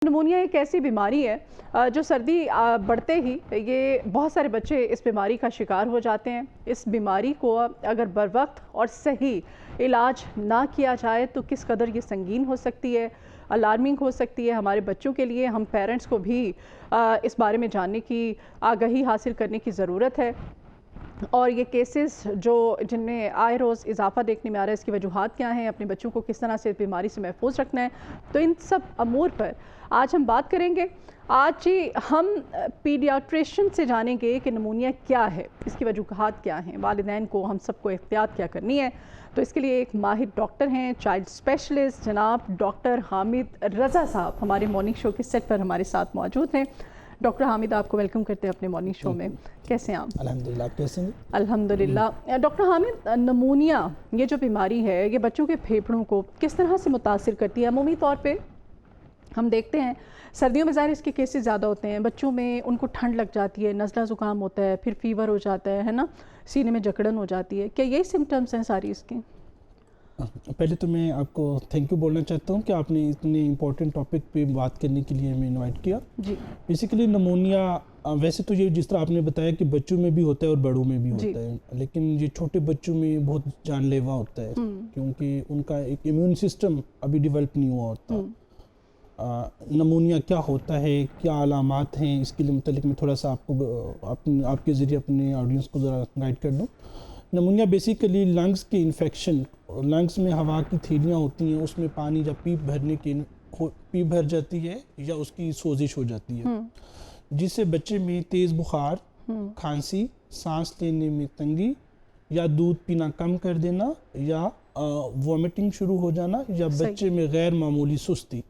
Pneumonia ایک ایسی بیماری ہے جو سردی بڑھتے ہی یہ بہت سارے بچے اس بیماری کا شکار ہو جاتے ہیں۔ اس بیماری کو اگر بر وقت اور صحیح علاج نہ کیا جائے تو کس قدر یہ سنگین ہو سکتی ہے، الارمنگ ہو سکتی ہے ہمارے بچوں کے لیے۔ ہم پیرنٹس کو بھی اس بارے میں جاننے کی آگاہی حاصل کرنے کی ضرورت ہے، اور یہ کیسز جن میں آئے روز اضافہ دیکھنے میں آ رہا ہے، اس کی وجوہات کیا ہیں، اپنے بچوں کو کس طرح سے اس بیماری سے محفوظ رکھنا ہے، تو ان سب امور پر آج ہم بات کریں گے۔ آج ہم پیڈیاٹریشن سے جانیں گے کہ نمونیا کیا ہے، اس کی وجوہات کیا ہیں، والدین کو ہم سب کو احتیاط کیا کرنی ہے۔ تو اس کے لیے ایک ماہر ڈاکٹر ہیں، چائلڈ اسپیشلسٹ جناب ڈاکٹر حامد رضا صاحب ہمارے مارننگ شو کے سیٹ پر ہمارے ساتھ موجود ہیں۔ ڈاکٹر حامد، آپ کو ویلکم کرتے ہیں اپنے مارننگ شو میں۔ کیسے ہیں آپ؟ الحمدللہ، آپ کیسے ہیں؟ الحمدللہ۔ ڈاکٹر حامد، نمونیا یہ جو بیماری ہے یہ بچوں کے پھیپھڑوں کو کس طرح سے متاثر کرتی ہے؟ عمومی طور پہ ہم دیکھتے ہیں سردیوں میں ظاہر اس کے کیسز زیادہ ہوتے ہیں، بچوں میں ان کو ٹھنڈ لگ جاتی ہے، نزلہ زکام ہوتا ہے، پھر فیور ہو جاتا ہے نا، سینے میں جکڑن ہو جاتی ہے۔ کیا یہی سمٹمز ہیں ساری اس کے؟ پہلے تو میں آپ کو تھینک یو بولنا چاہتا ہوں کہ آپ نے اتنے امپورٹنٹ ٹاپک پہ بات کرنے کے لیے ہمیں انوائٹ کیا۔ جی، بیسیکلی نمونیا ویسے تو یہ جس طرح آپ نے بتایا کہ بچوں میں بھی ہوتا ہے اور بڑوں میں بھی ہوتا ہے، لیکن یہ چھوٹے بچوں میں بہت جان لیوا ہوتا ہے کیونکہ ان کا ایک امیون سسٹم ابھی ڈیولپ نہیں ہوا ہوتا۔ نمونیا کیا ہوتا ہے، کیا علامات ہیں، اس کے لیے متعلق میں تھوڑا سا آپ کے ذریعے اپنے آڈینس کو ذرا گائیڈ کر دوں۔ نمونیا بیسیکلی لنگز کی انفیکشن، لنگز میں ہوا کی تھیلیاں ہوتی ہیں، اس میں پانی جب پیپ بھر جاتی ہے یا اس کی سوزش ہو جاتی ہے، جس سے بچے میں تیز بخار، کھانسی، سانس لینے میں تنگی یا دودھ پینا کم کر دینا یا وومٹنگ شروع ہو جانا یا بچے میں غیر معمولی سستی،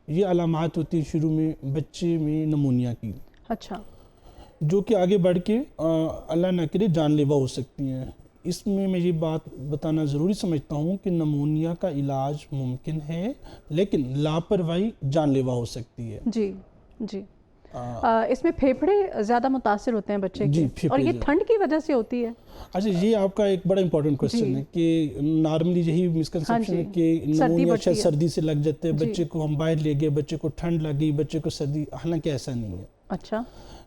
یہ علامات ہوتی ہیں شروع میں بچے میں نمونیا کی۔ اچھا، جو کہ آگے بڑھ کے اللہ نہ کرے جان لیوا ہو سکتی ہیں۔ اس میں یہ بات بتانا ضروری سمجھتا ہوں کہ نمونیا کا علاج ممکن ہے، لیکن لاپرواہی جان لیوا ہو سکتی ہے۔ جی جی، اس میں پھیپھڑے زیادہ متاثر ہوتے ہیں بچے کے، اور یہ ٹھنڈ کی وجہ سے ہوتی ہے؟ اچھا، یہ آپ کا ایک بڑا امپورٹنٹ کوسچن ہے کہ نارملی یہی مسکنسیپشن ہے کہ نمونیا شاید سردی سے لگ جاتے ہیں، بچے کو ہم باہر لے گئے، بچے کو ٹھنڈ لگ گئی، بچے کو سردی، حالانکہ ایسا نہیں ہے۔ اچھا،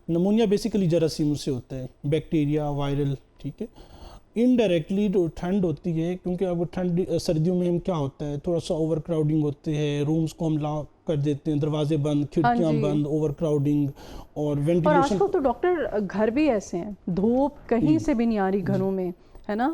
نمونیا بیسیکلی جراثیموں سے ہوتا ہے، بیکٹیریا، وائرل، ٹھیک ہے۔ انڈائریکٹلی جو ٹھنڈ ہوتی ہے، کیونکہ اب سردیوں میں ہم کیا ہوتا ہے، تھوڑا سا اوور کراؤڈنگ ہوتے ہیں، رومز کو ہم لاک کر دیتے ہیں، دروازے بند، کھڑکیاں بند، اوور کراؤڈنگ اور وینٹیلیشن۔ اور آج کل تو ڈاکٹر گھر بھی ایسے ہیں، دھوپ کہیں سے بھی نہیں آ رہی گھروں میں، ہے نا،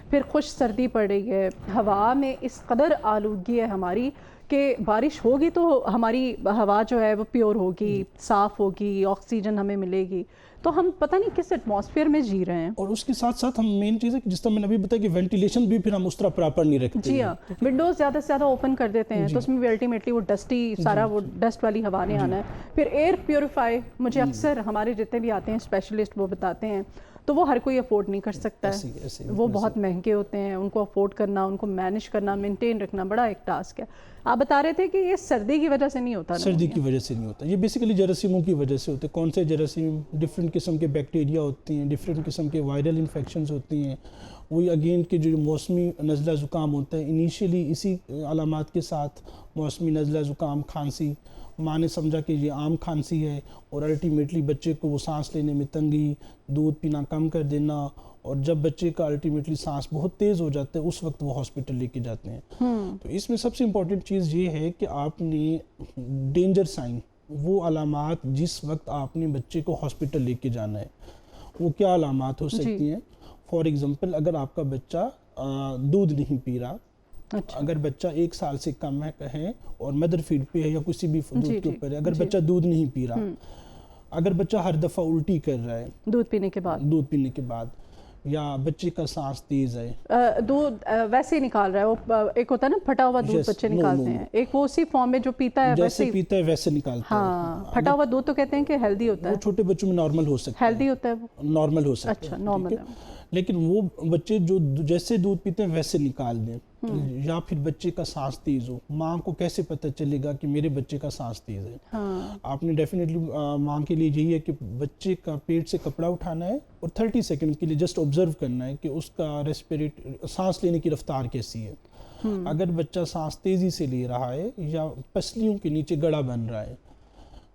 پھر خوش سردی پڑ رہی ہے، ہوا میں اس قدر آلودگی ہے ہماری کہ بارش ہوگی تو ہماری ہوا جو ہے وہ پیور ہوگی، صاف ہوگی، آکسیجن ہمیں ملے گی، تو ہم پتہ نہیں کس ایٹماسفیئر میں جی رہے ہیں۔ اور اس کے ساتھ ساتھ ہم مین چیز ہے کہ جس طرح میں نے ابھی بتایا کہ وینٹیلیشن بھی پھر ہم اس طرح پراپر نہیں رکھتے۔ جی ہاں، ونڈوز زیادہ سے زیادہ اوپن کر دیتے ہیں تو اس میں بھی الٹیمیٹلی وہ ڈسٹی سارا وہ ڈسٹ والی ہوا نے آنا ہے۔ پھر ایئر پیوریفائی، مجھے اکثر ہمارے جتنے بھی آتے ہیں اسپیشلسٹ وہ بتاتے ہیں، تو وہ ہر کوئی افورڈ نہیں کر سکتا ہے، وہ بہت مہنگے ہوتے ہیں، ان کو افورڈ کرنا، ان کو مینیج کرنا، مینٹین رکھنا بڑا ایک ٹاسک ہے۔ آپ بتا رہے تھے کہ یہ سردی کی وجہ سے نہیں ہوتا؟ سردی کی وجہ سے نہیں ہوتا، یہ بیسیکلی جراثیموں کی وجہ سے ہوتے ہیں۔ کون سے جراثیم؟ ڈفرینٹ قسم کے بیکٹیریا ہوتی ہیں، ڈفرینٹ قسم کے وائرل انفیکشنز ہوتی ہیں۔ وہی اگین کہ جو موسمی نزلہ زکام ہوتا ہے، انیشیلی اسی علامات کے ساتھ موسمی نزلہ زکام، کھانسی، ماں نے سمجھا کہ یہ عام کھانسی ہے، اور الٹیمیٹلی بچے کو وہ سانس لینے میں تنگی، دودھ پینا کم کر دینا، اور جب بچے کا الٹیمیٹلی سانس بہت تیز ہو جاتا ہے اس وقت وہ ہاسپٹل لے کے جاتے ہیں۔ تو اس میں سب سے امپورٹنٹ چیز یہ ہے کہ آپ نے ڈینجر سائن، وہ علامات جس وقت آپ نے بچے کو ہاسپٹل لے کے جانا ہے، وہ کیا علامات ہو سکتی ہیں؟ فار ایگزامپل، اگر آپ کا بچہ دودھ نہیں پی رہا، اگر بچہ 1 سال سے کم ہے اور مدر فیڈ پہ ہے یا کسی بھی دودھ کے اوپر ہے، اگر بچہ دودھ نہیں پی رہا، اگر بچہ ہر دفعہ الٹی کر رہا ہے دودھ پینے کے بعد، یا بچے کا سانس تیز ہے، دودھ ویسے ہی نکال رہا ہے، وہ ایک ہوتا ہے نا پھٹا ہوا دودھ بچے نکالتے ہیں، ایک وہ اسی فارم میں جو پیتا ہے جیسے پیتا ہے ویسے نکالتا ہے۔ ہاں، پھٹا ہوا دودھ تو کہتے ہیں کہ ہیلدی ہوتا ہے، وہ چھوٹے بچوں میں نارمل ہو سکتا ہے، ہیلدی ہوتا ہے، وہ نارمل ہو سکتا ہے۔ اچھا، نارمل ہے۔ لیکن وہ بچے جو جیسے دودھ پیتے ہیں ویسے نکال دیں، یا پھر بچے کا سانس تیز ہو، ماں کو کیسے پتہ چلے گا کہ میرے بچے کا سانس تیز ہے؟ آپ نے ڈیفینیٹلی ماں کے لیے یہی ہے کہ بچے کا پیٹ سے کپڑا اٹھانا ہے اور 30 سیکنڈ کے لیے جسٹ آبزرو کرنا ہے کہ اس کا سانس لینے کی رفتار کیسی ہے۔ اگر بچہ سانس تیزی سے لے رہا ہے یا پسلیوں کے نیچے گڑا بن رہا ہے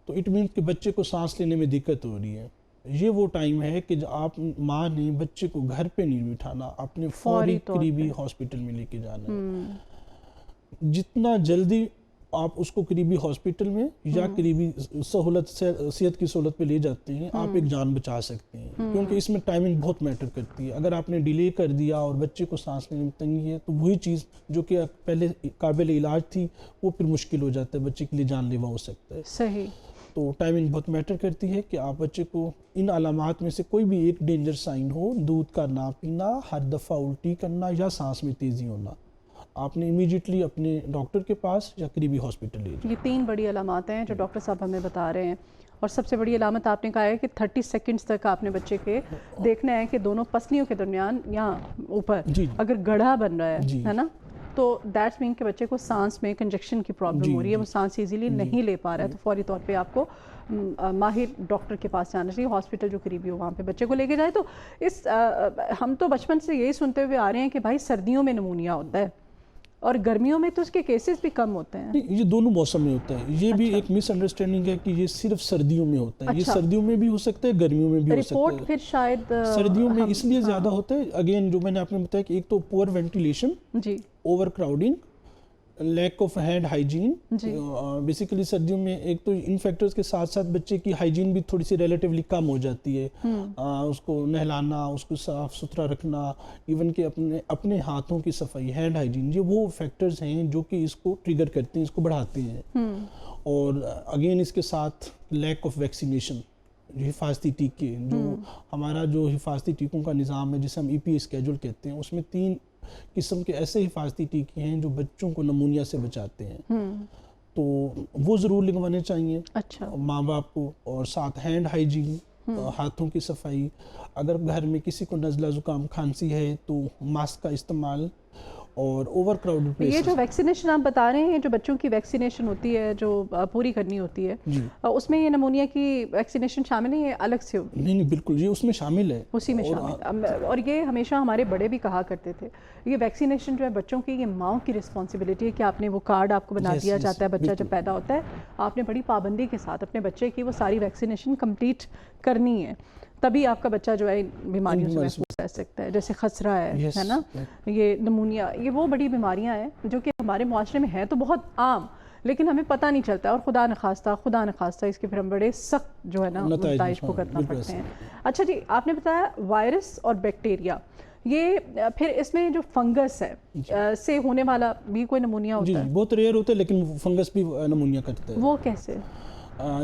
تو اٹ مینس کہ بچے کو سانس لینے میں دقت ہو رہی ہے. یہ وہ ٹائم ہے کہ آپ ماں نے بچے کو گھر پہ نہیں بٹھانا, آپ نے فوری قریبی ہاسپٹل میں لے کے جانا ہے. جتنا جلدی آپ اس کو قریبی ہاسپٹل میں یا قریبی صحت کی سہولت پہ لے جاتے ہیں, آپ ایک جان بچا سکتے ہیں, کیونکہ اس میں ٹائمنگ بہت میٹر کرتی ہے. اگر آپ نے ڈیلے کر دیا اور بچے کو سانس لینے میں تنگی ہے, تو وہی چیز جو کہ پہلے قابل علاج تھی وہ پھر مشکل ہو جاتا ہے, بچے کے لیے جان لیوا ہو سکتا ہے. صحیح. تو ٹائمنگ بہت میٹر کرتی ہے کہ آپ بچے کو ان علامات میں سے کوئی بھی ایک ڈینجر سائن ہو, دودھ کا نہ پینا, ہر دفعہ الٹی کرنا یا سانس میں تیزی ہونا, آپ نے امیجیٹلی اپنے ڈاکٹر کے پاس یا قریبی ہاسپٹل لے جائیں. یہ 3 بڑی علامات ہیں جو ڈاکٹر صاحب ہمیں بتا رہے ہیں. اور سب سے بڑی علامت آپ نے کہا ہے کہ 30 سیکنڈز تک آپ نے بچے کے دیکھنا ہے کہ دونوں پسلیوں کے درمیان یہاں اوپر اگر گڑھا بن رہا ہے نا, تو دیٹس مین کہ بچے کو سانس میں کنجکشن کی پرابلم ہو رہی ہے, وہ سانس ایزیلی نہیں لے پا رہا ہے. تو فوری طور پہ آپ کو ماہر ڈاکٹر کے پاس جانا چاہیے, ہاسپٹل جو قریبی ہو وہاں پہ بچے کو لے کے جائے. تو ہم تو بچپن سے یہی سنتے ہوئے آ رہے ہیں کہ بھائی سردیوں میں نمونیا ہوتا ہے اور گرمیوں میں تو اس کے کیسز بھی کم ہوتے ہیں. یہ دونوں موسم میں ہوتا ہے. یہ بھی ایک مس انڈرسٹینڈنگ ہے کہ یہ صرف سردیوں میں ہوتا ہے. یہ سردیوں میں بھی ہو سکتا ہے, گرمیوں میں بھی ہو سکتا ہے. رپورٹ پھر شاید سردیوں میں اس لیے زیادہ ہوتا ہے, اگین جو میں نے آپ نے بتایا کہ ایک تو پور ventilation, over crowding, lack of hand hygiene. Basically سردیوں میں ایک تو ان فیکٹرز کے ساتھ ساتھ بچے کی ہائیجین بھی تھوڑی سی ریلیٹیولی کم ہو جاتی ہے. اس کو نہلانا, اس کو صاف ستھرا رکھنا, ایون کہ اپنے ہاتھوں کی صفائی, ہینڈ ہائیجین, یہ وہ فیکٹرز ہیں جو کہ اس کو ٹریگر کرتے ہیں, اس کو بڑھاتے ہیں. اور اگین اس کے ساتھ لیک آف ویکسینیشن, حفاظتی ٹیکے, جو ہمارا جو حفاظتی ٹیکوں کا نظام ہے جسے ہم ای پی اسکیجول کہتے ہیں, اس میں 3 قسم کے ایسے حفاظتی ٹیکے ہیں جو بچوں کو نمونیا سے بچاتے ہیں. تو وہ ضرور لگوانے چاہیے ماں باپ کو. اور ساتھ ہینڈ ہائیجین, ہاتھوں کی صفائی. اگر گھر میں کسی کو نزلہ زکام کھانسی ہے تو ماسک کا استعمال. اور اوور کراؤڈڈ پلیسز. یہ جو ویکسینیشن آپ بتا رہے ہیں, جو بچوں کی ویکسینیشن ہوتی ہے جو پوری کرنی ہوتی ہے, اس میں یہ نمونیا کی ویکسینیشن شامل ہے, یہ الگ سے ہوتی ہے؟ نہیں بالکل, یہ اس میں شامل ہے. اسی میں شامل. اور یہ ہمیشہ ہمارے بڑے بھی کہا کرتے تھے, یہ ویکسینیشن جو ہے بچوں کی, یہ ماؤں کی رسپانسبلٹی ہے کہ آپ نے وہ کارڈ آپ کو بنا دیا جاتا ہے, بچہ جب پیدا ہوتا ہے آپ نے بڑی پابندی کے ساتھ اپنے بچے کی وہ ساری ویکسینیشن کمپلیٹ کرنی ہے, تبھی آپ کا بچہ جو ہے بیماریوں سے محفوظ رہ سکتا ہے. جیسے خسرہ ہے نا, یہ نمونیا, یہ وہ بڑی بیماریاں ہیں جو کہ ہمارے معاشرے میں ہیں تو بہت عام, لیکن ہمیں پتہ نہیں چلتا, اور خدا نخواستہ اس کے پھر ہم بڑے سخت جو ہے نا نتائج کو کرنا پڑتے ہیں. اچھا جی, آپ نے بتایا وائرس اور بیکٹیریا, یہ پھر اس میں جو فنگس ہے سے ہونے والا بھی کوئی نمونیا ہوتا ہے؟ بہت ریئر ہوتا ہے, لیکن فنگس بھی نمونیا کرتا ہے. وہ کیسے؟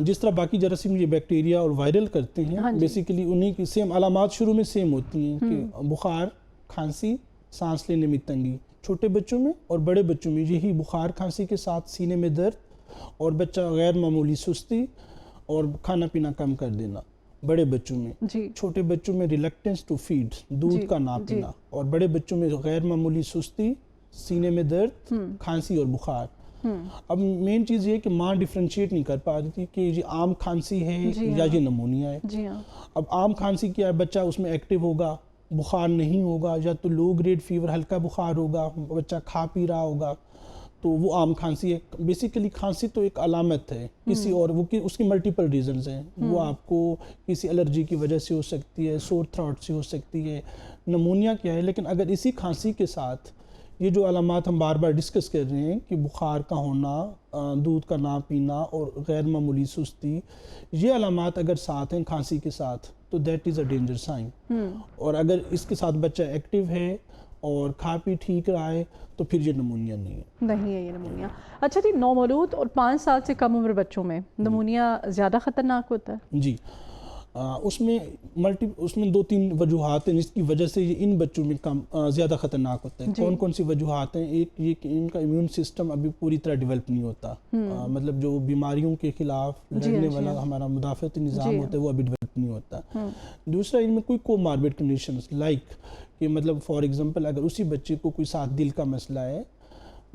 جس طرح باقی جراثیم یہ بیکٹیریا اور وائرل کرتے ہیں, بیسیکلی انہی کی سیم علامات شروع میں سیم ہوتی ہیں کہ بخار, کھانسی, سانس لینے میں تنگی. چھوٹے بچوں میں اور بڑے بچوں میں یہی بخار کھانسی کے ساتھ سینے میں درد اور بچہ غیر معمولی سستی اور کھانا پینا کم کر دینا. بڑے بچوں میں, چھوٹے بچوں میں ریلیکٹنس ٹو فیڈ, دودھ کا نہ پینا, اور بڑے بچوں میں غیر معمولی سستی, سینے میں درد, کھانسی اور بخار. اب مین چیز یہ کہ ماں ڈیفرینشیٹ نہیں کر پا رہی تھی کہ یہ عام کھانسی ہے یا یہ نمونیا ہے. اب عام کھانسی کیا ہے, بچہ اس میں ایکٹیو ہوگا, بخار نہیں ہوگا, یا تو لو گریڈ فیور ہلکا بخار ہوگا, بچہ کھا پی رہا ہوگا, تو وہ عام کھانسی ہے. بیسیکلی کھانسی تو ایک علامت ہے کسی اور, وہ اس کی ملٹیپل ریزنز ہیں. وہ آپ کو کسی الرجی کی وجہ سے ہو سکتی ہے, سور تھروٹ سے ہو سکتی ہے. نمونیا کیا ہے, لیکن اگر اسی کھانسی کے ساتھ یہ جو علامات ہم بار بار ڈسکس کر رہے ہیں کہ بخار کا ہونا, دودھ کا نہ پینا اور غیر معمولی سستی, یہ علامات اگر ساتھ ہیں کھانسی کے ساتھ, تو that is a danger sign. اور اگر اس کے ساتھ بچہ ایکٹیو ہے اور کھا پی ٹھیک رہا ہے, تو پھر یہ نمونیا نہیں ہے یہ نمونیا. اچھا جی, نومولود اور 5 سال سے کم عمر بچوں میں نمونیا زیادہ خطرناک ہوتا ہے؟ جی, اس میں 2-3 وجوہات ہیں جس کی وجہ سے یہ ان بچوں میں زیادہ خطرناک ہوتا ہے. کون کون سی وجوہات ہیں؟ ایک یہ کہ ان کا امیون سسٹم ابھی پوری طرح ڈیولپ نہیں ہوتا, مطلب جو بیماریوں کے خلاف لڑنے والا ہمارا مدافعتی نظام ہوتا ہے وہ ابھی ڈیولپ نہیں ہوتا. دوسرا, ان میں کوئی کوماربڈ کنڈیشنز لائک کہ مطلب فار ایگزامپل اگر اسی بچے کو کوئی ساتھ دل کا مسئلہ ہے,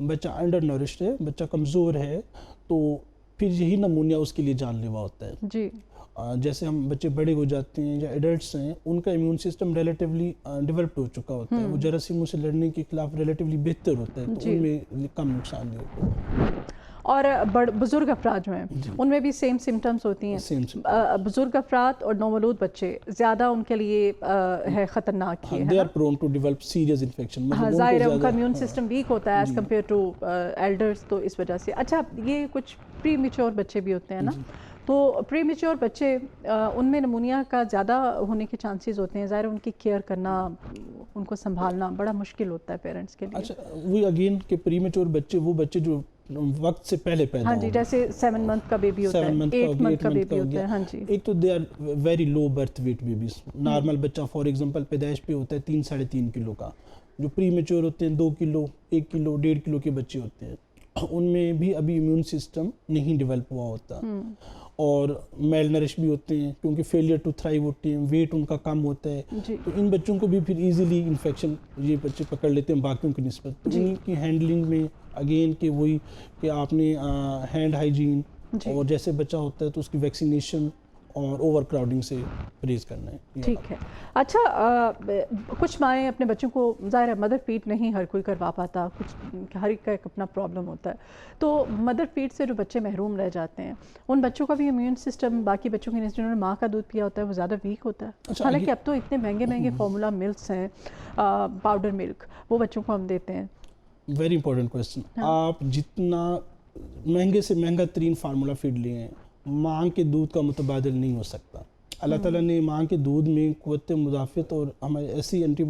بچہ انڈر نورشڈ ہے, بچہ کمزور ہے, تو پھر یہی نمونیا اس کے لیے جان لیوا ہوتا ہے. جیسے ہم بچے بڑے ہو جاتے ہیں یا ایڈلٹس ہیں, ان کا امیون سسٹم ریلیٹیولی ڈیولپڈ ہو چکا ہوتا ہے, وہ جراثیموں سے لڑنے کے خلاف ریلیٹیولی بہتر ہوتا ہے, تو ان میں کم نقصان نہیں ہوتا. اور بزرگ افراد جو ہیں ان میں بھی سیم سمٹمز ہوتی ہیں؟ بزرگ افراد اور نومولود بچے زیادہ ان کے لیے ہے خطرناک ہے، they are prone to develop serious infection. ظاہر ہے ان کا امیون سسٹم ویک ہوتا ہے ایز کمپیئر ٹو ایلڈرس، تو اس وجہ سے. اچھا یہ کچھ پری میچور بچے بھی ہوتے ہیں نا، تو پری میچور بچے ان میں نمونیا کا زیادہ ہونے کے چانسز ہوتے ہیں. ظاہر ان کی کیئر کرنا، ان کو سنبھالنا بڑا مشکل ہوتا ہے پیرنٹس کے لیے. اچھا وہی اگین کہ پری میچور بچے وہ بچے جو وقت سے پہلے پیدا ہاں جی، جیسے 7 منتھ کا بیبی ہوتا ہے، 8 منتھ کا بیبی ہوتا ہے. ہاں جی، ایک تو they are very low birth weight babies. Normal بچہ فار ایگزامپل پیدائش پہ ہوتا ہے 3-3.5 کلو کا. جو پری میچور ہوتے ہیں 2 کلو 1 کلو 1.5 کلو کے بچے ہوتے ہیں، ان میں بھی ابھی امیون سسٹم نہیں ڈیولپ ہوا ہوتا اور میل نرش بھی ہوتے ہیں کیونکہ فیلئر ٹو تھرائیو ہوتے ہیں، ویٹ ان کا کم ہوتا ہے. تو ان بچوں کو بھی پھر ایزیلی انفیکشن یہ بچے پکڑ لیتے ہیں باقیوں کی نسبت. تو ان کی ہینڈلنگ میں اگین کہ وہی کہ آپ نے ہینڈ ہائیجین اور جیسے بچہ ہوتا ہے تو اس کی ویکسینیشن اور اوور کراؤڈنگ سے پرہیز کرنا ہے. ٹھیک ہے. اچھا کچھ مائیں اپنے بچوں کو ظاہر ہے مدر فیڈ نہیں ہر کوئی کروا پاتا، کچھ ہر ایک کا ایک اپنا پرابلم ہوتا ہے، تو مدر فیڈ سے جو بچے محروم رہ جاتے ہیں ان بچوں کا بھی امیون سسٹم باقی بچوں کے جنہوں نے ماں کا دودھ پیا ہوتا ہے وہ زیادہ ویک ہوتا ہے. حالانکہ اب تو اتنے مہنگے مہنگے فارمولا ملکس ہیں، پاؤڈر ملک، وہ بچوں کو ہم دیتے ہیں. Very important question. آپ جتنا مہنگے سے مہنگا ترین فارمولا فیڈ لیے ہیں، ماں کے دودھ کا متبادل نہیں ہو سکتا. اللہ تعالیٰ نے ماں کے دودھ میں قوت مدافعت اور ہمارے ایسی اینٹی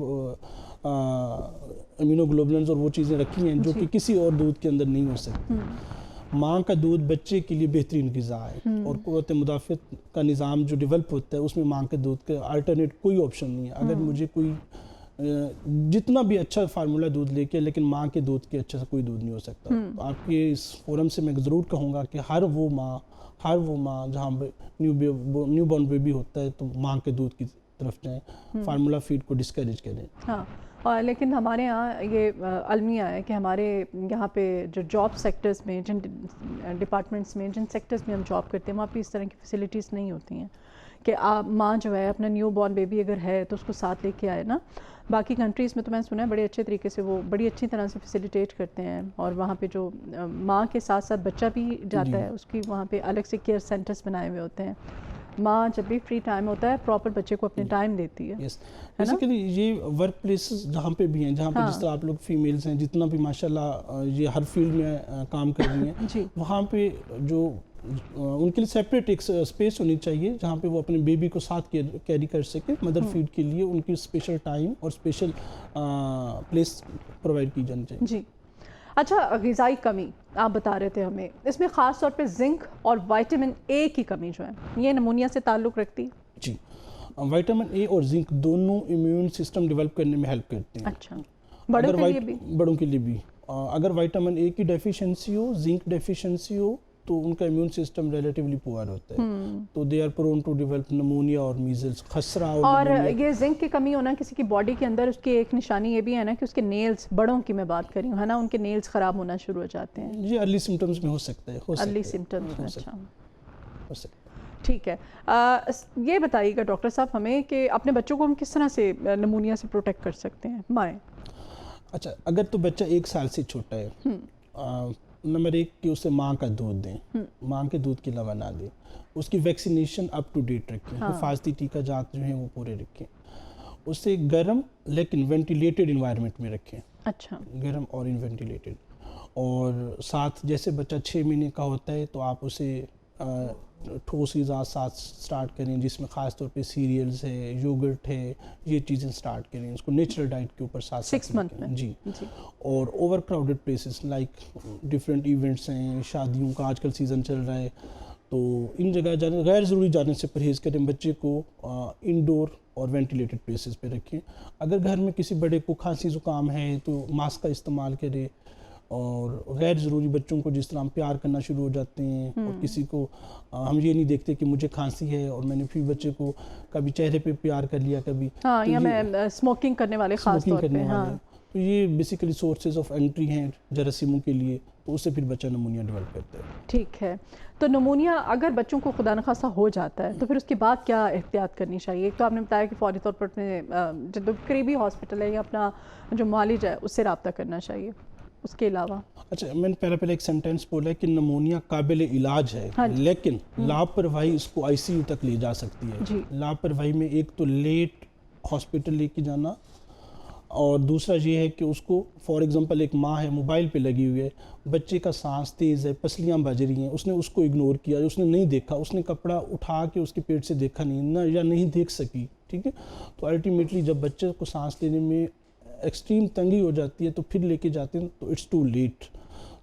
امینوگلوبولنز اور وہ چیزیں رکھی ہیں جو کہ کسی اور دودھ کے اندر نہیں ہو سکتی. ماں کا دودھ بچے کے لیے بہترین غذا ہے اور قوت مدافعت کا نظام جو ڈیولپ ہوتا ہے اس میں ماں کے دودھ کا الٹرنیٹ کوئی آپشن نہیں ہے. اگر مجھے کوئی جتنا بھی اچھا فارمولا دودھ لے کے، لیکن ماں کے دودھ کے اچھا سے کوئی دودھ نہیں ہو سکتا. آپ کے اس فورم سے میں ضرور کہوں گا کہ ہر وہ ماں جہاں نیو بورن بیبی ہوتا ہے تو ماں کے دودھ کی طرف جائیں، فارمولا فیڈ کو ڈسکریج کریں. ہاں لیکن ہمارے ہاں یہ المیہ ہے کہ ہمارے یہاں پہ جو جاب سیکٹرز میں، جن ڈپارٹمنٹس میں، جن سیکٹرز میں ہم جاب کرتے ہیں وہاں پہ اس طرح کی فیسلٹیز نہیں ہوتی ہیں کہ آپ ماں جو ہے اپنا نیو بورن بیبی اگر ہے تو اس کو ساتھ لے کے آئے نا. باقی کنٹریز میں تو میں نے سنا ہے بڑے اچھے طریقے سے وہ بڑی اچھی طرح سے فیسیلیٹیٹ کرتے ہیں، اور وہاں پہ جو ماں کے ساتھ ساتھ بچہ بھی جاتا ہے اس کی وہاں پہ الگ سے کیئر سینٹرز بنائے ہوئے ہوتے ہیں. ماں جب بھی فری ٹائم ہوتا ہے پراپر بچے کو اپنے ٹائم دیتی ہے. بیسیکلی یہ ورک پلیسز جہاں پہ بھی ہیں، جہاں پہ جس طرح آپ لوگ فیمیلز ہیں جتنا بھی ماشاءاللہ یہ ہر فیلڈ میں کام کر رہی ہیں، وہاں پہ جو ان کے لیے سیپریٹ ایک اسپیس ہونی چاہیے جہاں پہ وہ اپنے بیبی کو ساتھ کیری کر سکے. مدر فیڈ کے لیے ان کی اسپیشل ٹائم اور اسپیشل پلیس پرووائڈ کی جانی چاہیے. جی اچھا، غذائی کمی آپ بتا رہے تھے ہمیں، اس میں خاص طور پہ زنک اور وائٹامن اے کی کمی جو ہے یہ نمونیا سے تعلق رکھتی ہے؟ جی، وائٹامن اے اور زنک دونوں امیون سسٹم ڈیولپ کرنے میں ہیلپ کرتے ہیں. اچھا، بڑوں کے لیے بھی اگر وائٹامن اے کی ڈیفیشنسی ہو، زنک ڈیفیشنسی ہو تو ان کا امیون سسٹم ریلیٹیولی پور ہوتا ہے، تو they are prone to develop pneumonia اور میزلز، خسرہ. اور یہ زنک کی کمی ہونا کسی کی باڈی کے اندر، اس کی ایک نشانی یہ بھی ہے نا کہ اس کے نیلز، بڑوں کی میں بات کر رہی ہوں ہے نا، ان کے نیلز خراب ہونا شروع ہو جاتے ہیں. یہ ارلی سمٹمز میں ہو سکتا ہے. ارلی سمٹمز میں. اچھا ہو سکتا ہے. ٹھیک ہے. یہ بتائیے گا ڈاکٹر صاحب ہمیں کہ اپنے بچوں کو ہم کس طرح سے نمونیا سے پروٹیکٹ کر سکتے ہیں مائیں؟ اچھا، اگر تو بچہ 1 سال سے چھوٹا ہے، نمبر 1 کہ اسے ماں کا دودھ دیں، ماں کے دودھ کے علاوہ نہ دیں. اس کی ویکسینیشن اپ ٹو ڈیٹ رکھیں، حفاظتی ٹیکہ جات جو ہیں وہ پورے رکھیں. اسے گرم لیکن وینٹیلیٹڈ انوائرمنٹ میں رکھیں. اچھا، گرم اور وینٹیلیٹڈ. اور ساتھ جیسے بچہ 6 مہینے کا ہوتا ہے تو آپ اسے ٹھوس غذا ساتھ سٹارٹ کریں جس میں خاص طور پہ سیریلز ہے، یوگرٹ ہے، یہ چیزیں سٹارٹ کریں. اس کو نیچرل ڈائٹ کے اوپر ساتھ 6 منتھ میں. جی. اور over crowded places like different events ہیں، شادیوں کا آج کل سیزن چل رہا ہے، تو ان جگہ جانے، غیر ضروری جانے سے پرہیز کریں. بچے کو انڈور اور وینٹیلیٹڈ پلیسز پہ رکھیں. اگر گھر میں کسی بڑے کو کھانسی زکام ہے تو ماسک کا استعمال کرے. اور غیر ضروری بچوں کو جس طرح ہم پیار کرنا شروع ہو جاتے ہیں، اور کسی کو ہم یہ نہیں دیکھتے کہ مجھے کھانسی ہے اور میں نے پھر بچے کو کبھی چہرے پہ پیار کر لیا، کبھی یا میں اسموکنگ کرنے والے خاص طور پہ. تو یہ بیسیکلی سورسز آف انٹری ہیں جراثیموں کے لیے، تو اس سے پھر بچہ نمونیا ڈیولپ کرتا ہے. ٹھیک ہے. تو نمونیا اگر بچوں کو خدا نخواستہ ہو جاتا ہے تو پھر اس کے بعد کیا احتیاط کرنی چاہیے؟ ایک تو آپ نے بتایا کہ فوری طور پر اپنے جو قریبی ہاسپٹل ہے یا اپنا جو معالج ہے اس سے رابطہ کرنا چاہیے. اس کے علاوہ؟ اچھا، میں نے پہلے ایک سینٹینس بولا ہے کہ نمونیا قابل علاج ہے، لیکن لاپرواہی اس کو ICU تک لے جا سکتی ہے. لاپرواہی میں ایک تو لیٹ ہاسپٹل لے کے جانا، اور دوسرا یہ ہے کہ اس کو فار ایگزامپل ایک ماں ہے موبائل پہ لگی ہوئی ہے، بچے کا سانس تیز ہے، پسلیاں بج رہی ہیں، اس نے اس کو اگنور کیا، اس نے نہیں دیکھا، اس نے کپڑا اٹھا کے اس کے پیٹ سے دیکھا نہیں یا نہیں دیکھ سکی، ٹھیک ہے، تو الٹیمیٹلی جب بچے کو سانس لینے میں ایکسٹریم تنگی ہو جاتی ہے تو پھر لے کے جاتے ہیں تو اٹس ٹو لیٹ.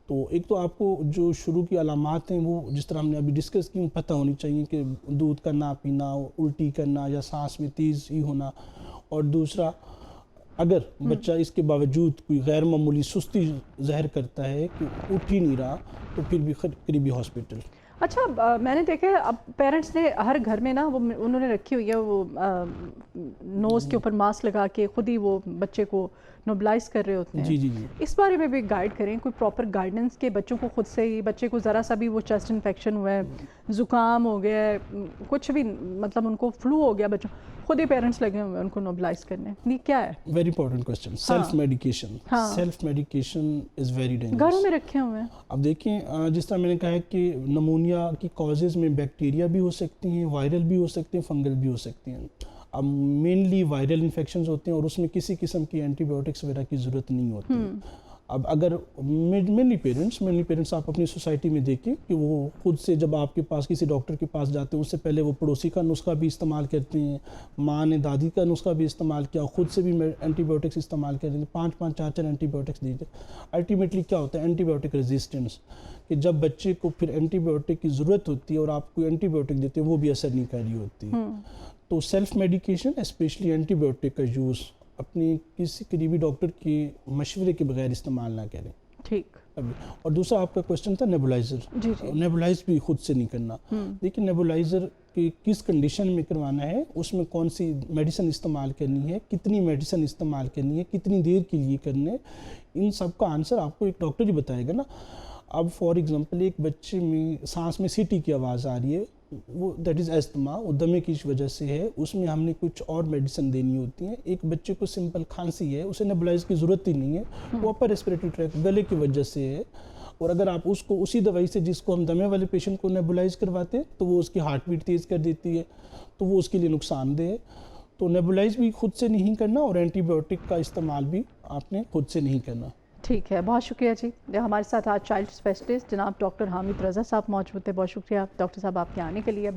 تو ایک تو آپ کو جو شروع کی علامات ہیں وہ جس طرح ہم نے ابھی ڈسکس کی پتہ ہونی چاہیے کہ دودھ کا نہ پینا، الٹی کرنا یا سانس میں تیز ہی ہونا، اور دوسرا اگر بچہ اس کے باوجود کوئی غیر معمولی سستی ظاہر کرتا ہے کہ اٹھ ہی نہیں رہا تو پھر بھی قریبی ہاسپٹل. اچھا، میں نے دیکھا ہے اب پیرنٹس نے ہر گھر میں نا وہ انہوں نے رکھی ہوئی ہے وہ نوز کے اوپر ماسک لگا کے خود ہی وہ بچے کو نوبلائز کر رہے ہوتے ہیں. جی اس بارے میں بھی گائیڈ کریں، کوئی پراپر گائیڈنس کہ بچوں کو خود سے ہی، بچے کو ذرا سا بھی وہ چیسٹ انفیکشن ہوا ہے، زکام ہو گیا ہے، کچھ بھی مطلب ان کو فلو ہو گیا، بچوں خود ہی پیرنٹس لگے ہوئے ہیں ان کو نوبلائز کرنے، یہ کیا ہے؟ Very important question. Self medication. Self medication is very dangerous. گھروں میں رکھے ہوئے ہیں. اب دیکھیں جس طرح میں نے کہا ہے کہ نمونیا کی کازز میں بیکٹیریا بھی ہو سکتی ہیں، وائرل بھی ہو سکتے ہیں، فنگل بھی ہو سکتی ہیں. اب مینلی وائرل انفیکشنز ہوتے ہیں اور اس میں کسی قسم کی اینٹی بایوٹکس وغیرہ کی ضرورت نہیں ہوتی. اب اگر مینلی پیرنٹس آپ اپنی سوسائٹی میں دیکھیں کہ وہ خود سے جب آپ کے پاس کسی ڈاکٹر کے پاس جاتے ہیں اس سے پہلے وہ پڑوسی کا نسخہ بھی استعمال کرتے ہیں، ماں نے دادی کا نسخہ بھی استعمال کیا، خود سے بھی اینٹی بایوٹکس استعمال کرتے ہیں، 5 4 اینٹی بایوٹکس دیتے. الٹیمیٹلی کیا ہوتا ہے؟ اینٹی بایوٹک ریزسٹنس، کہ جب بچے کو پھر اینٹی بایوٹک کی ضرورت ہوتی ہے اور آپ کو اینٹی بایوٹک دیتے ہیں وہ بھی اثر نہیں کر رہی ہوتی. تو self medication especially antibiotic کا یوز اپنی کسی قریبی ڈاکٹر کے مشورے کے بغیر استعمال نہ کریں. ٹھیک. اور دوسرا آپ کا کوشچن تھا نیبولائزر. نیبولائز بھی خود سے نہیں کرنا. لیکن نیبولائزر کی کس کنڈیشن میں کروانا ہے، اس میں کون سی میڈیسن استعمال کرنی ہے، کتنی میڈیسن استعمال کرنی ہے، کتنی دیر کے لیے کرنے، ان سب کا آنسر آپ کو ایک ڈاکٹر ہی بتائے گا نا. اب فار ایگزامپل ایک بچے میں سانس میں سیٹی کی آواز آ رہی ہے، وہ دیٹ از ایستھما، وہ دمے کی وجہ سے ہے، اس میں ہم نے کچھ اور میڈیسن دینی ہوتی ہیں. ایک بچے کو سمپل کھانسی ہے، اسے نیبولائز کی ضرورت ہی نہیں ہے، وہ اپر ریسپریٹری ٹریک گلے کی وجہ سے ہے، اور اگر آپ اس کو اسی دوائی سے جس کو ہم دمے والے پیشنٹ کو نیبولائز کرواتے ہیں تو وہ اس کی ہارٹ بیٹ تیز کر دیتی ہے، تو وہ اس کے لیے نقصان دہ ہے. تو نیبولائز بھی خود سے نہیں کرنا اور اینٹی بایوٹک کا استعمال بھی آپ نے خود سے نہیں کرنا. ٹھیک ہے، بہت شکریہ جی. ہمارے ساتھ آج چائلڈ اسپیشلسٹ جناب ڈاکٹر حامد رضا صاحب موجود تھے. بہت شکریہ ڈاکٹر صاحب آپ کے آنے کے لیے.